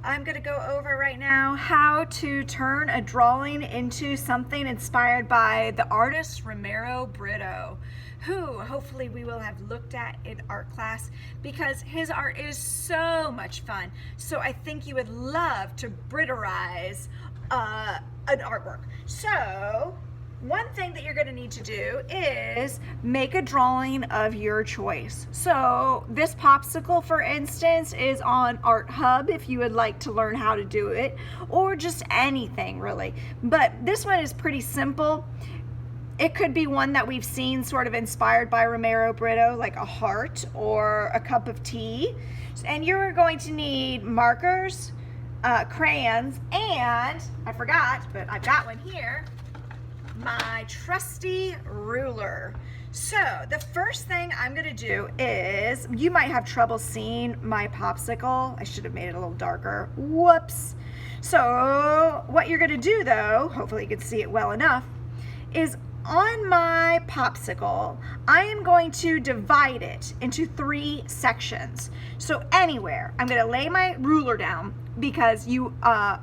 I'm going to go over right now how to turn a drawing into something inspired by the artist Romero Britto, who hopefully we will have looked at in art class because his art is so much fun. So I think you would love to Britterize an artwork. So one thing that you're going to need to do is make a drawing of your choice. So this popsicle, for instance, is on Art Hub if you would like to learn how to do it, or just anything really. But this one is pretty simple. It could be one that we've seen sort of inspired by Romero Britto, like a heart or a cup of tea. And you're going to need markers, crayons, and I forgot, but I've got one here, my trusty ruler. So the first thing I'm going to do is, you might have trouble seeing my popsicle. I should have made it a little darker. Whoops. So what you're going to do though, hopefully you can see it well enough, is on my popsicle, I am going to divide it into 3 sections. So anywhere, I'm going to lay my ruler down because you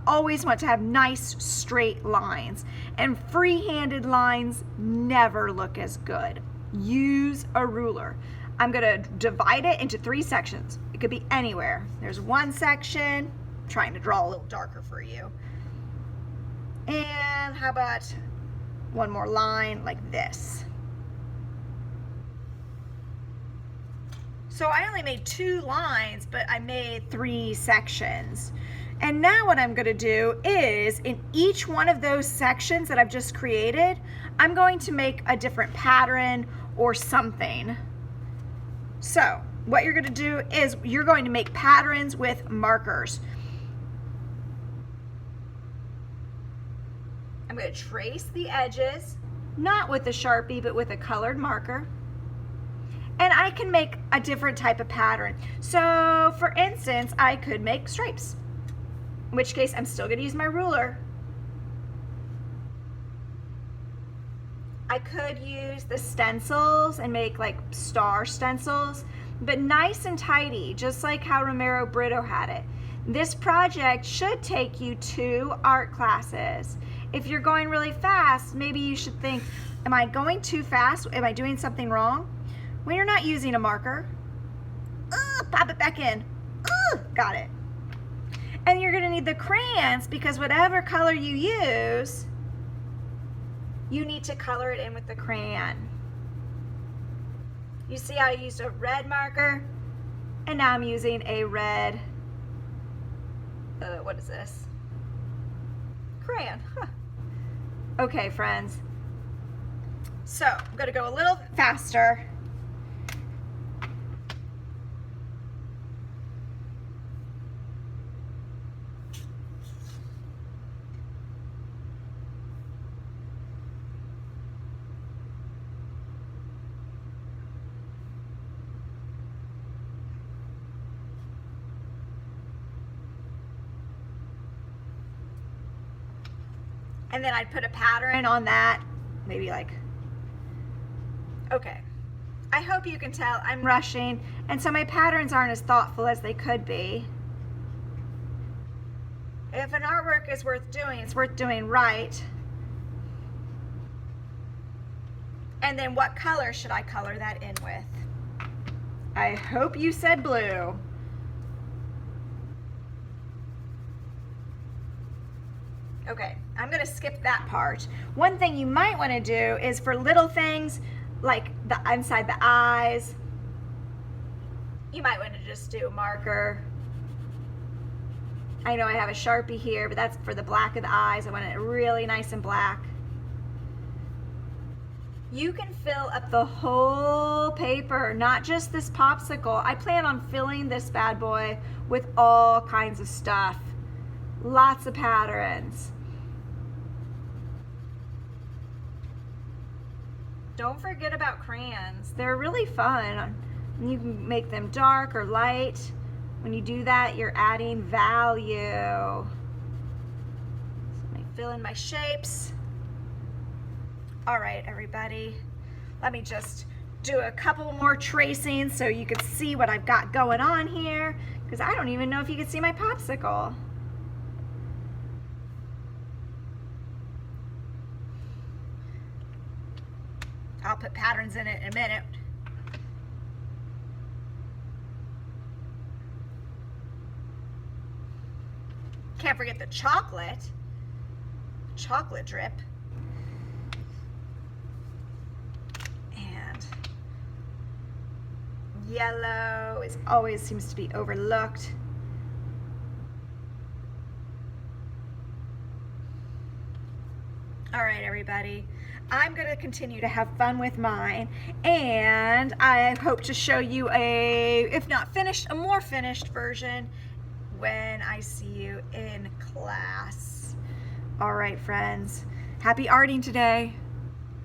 always want to have nice straight lines, and free-handed lines never look as good. Use a ruler. I'm going to divide it into 3 sections. It could be anywhere. There's one section, I'm trying to draw a little darker for you. And how about one more line like this? So I only made 2 lines, but I made 3 sections. And now what I'm going to do is, in each one of those sections that I've just created, I'm going to make a different pattern or something. So what you're going to do is you're going to make patterns with markers. I'm going to trace the edges, not with a Sharpie, but with a colored marker. And I can make a different type of pattern. So for instance, I could make stripes, in which case I'm still going to use my ruler. I could use the stencils and make like star stencils, but nice and tidy, just like how Romero Britto had it. This project should take you 2 art classes. If you're going really fast, maybe you should think, am I going too fast? Am I doing something wrong? When you're not using a marker, pop it back in. Got it. And you're going to need the crayons, because whatever color you use, you need to color it in with the crayon. You see how I used a red marker, and now I'm using a red, what is this? Crayon. Huh. Okay, friends. So I'm going to go a little faster. And then I'd put a pattern on that, maybe like, okay. I hope you can tell I'm rushing, and so my patterns aren't as thoughtful as they could be. If an artwork is worth doing, it's worth doing right. And then what color should I color that in with? I hope you said blue. Okay, I'm going to skip that part. One thing you might want to do is for little things like the inside the eyes, you might want to just do a marker. I know I have a Sharpie here, but that's for the black of the eyes. I want it really nice and black. You can fill up the whole paper, not just this popsicle. I plan on filling this bad boy with all kinds of stuff. Lots of patterns. Don't forget about crayons. They're really fun. You can make them dark or light. When you do that, you're adding value. So let me fill in my shapes. All right, everybody. Let me just do a couple more tracing so you can see what I've got going on here, because I don't even know if you can see my popsicle. I'll put patterns in it in a minute. Can't forget the chocolate drip. And yellow always seems to be overlooked. All right, everybody. I'm going to continue to have fun with mine, and I hope to show you if not finished, a more finished version when I see you in class. All right, friends. Happy arting today.